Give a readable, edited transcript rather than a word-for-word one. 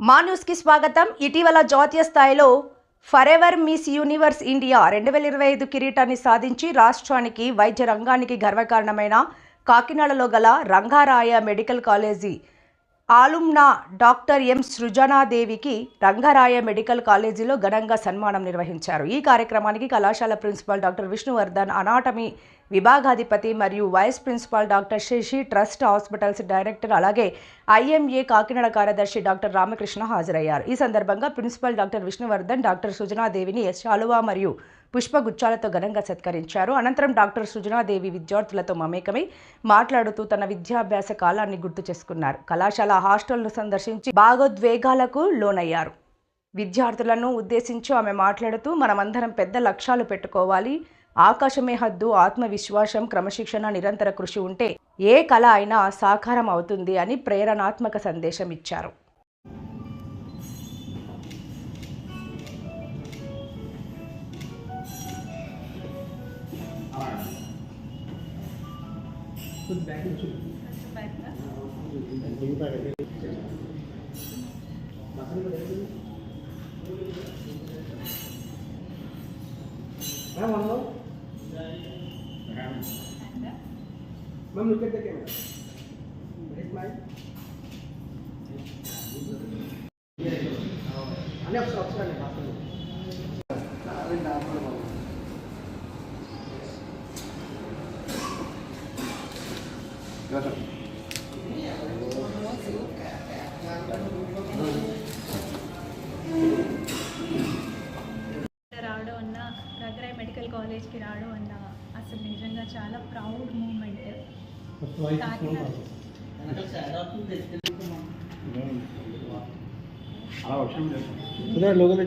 మా న్యూస్కి స్వాగతం. ఇటీవల జాతీయ స్థాయిలో ఫరెవర్ మిస్ యూనివర్స్ ఇండియా 2025 కిరీటాన్ని సాధించి రాష్ట్రానికి వైద్య రంగానికి గర్వకారణమైన కాకినాడలో గల Rangaraya medical college alumna doctor M సృజనాదేవికి రంగారాయ మెడికల్ కాలేజీలో ఘనంగా సన్మానం నిర్వహించారు. ఈ కార్యక్రమానికి కళాశాల ప్రిన్సిపాల్ డాక్టర్ విష్ణువర్ధన్, అనాటమీ విభాగాధిపతి మరియు vice principal doctor Sasi, trust hospitals director, అలాగే ఐఎంఏ కాకినాడ కార్యదర్శి డాక్టర్ రామకృష్ణ హాజరయ్యారు. ఈ సందర్భంగా ప్రిన్సిపాల్ డాక్టర్ విష్ణువర్ధన్ డాక్టర్ సృజనాదేవిని శాలువా మరియు పుష్పగుచ్చాలతో ఘనంగా సత్కరించారు. అనంతరం డాక్టర్ సృజనాదేవి విద్యార్థులతో మమేకమై మాట్లాడుతూ తన విద్యాభ్యాస కాలాన్ని గుర్తు చేసుకున్నారు. కళాశాల హాస్టల్ను సందర్శించి భావోద్వేగాలకు లోనయ్యారు. విద్యార్థులను ఉద్దేశించి ఆమె మాట్లాడుతూ, మనమందరం పెద్ద లక్ష్యాలు పెట్టుకోవాలి, ఆకాశమే హద్దు, ఆత్మవిశ్వాసం, క్రమశిక్షణ, నిరంతర కృషి ఉంటే ఏ కళ అయినా సాకారం అవుతుంది అని ప్రేరణాత్మక సందేశం ఇచ్చారు. Ma'am, look at the camera. Where's mine? Ani obstruction hai bathroom. రావడం అన్న రంగారాయ మెడికల్ కాలేజ్కి రావడం అన్న అసలు నిజంగా చాలా ప్రౌడ్ మూమెంట్. लोगों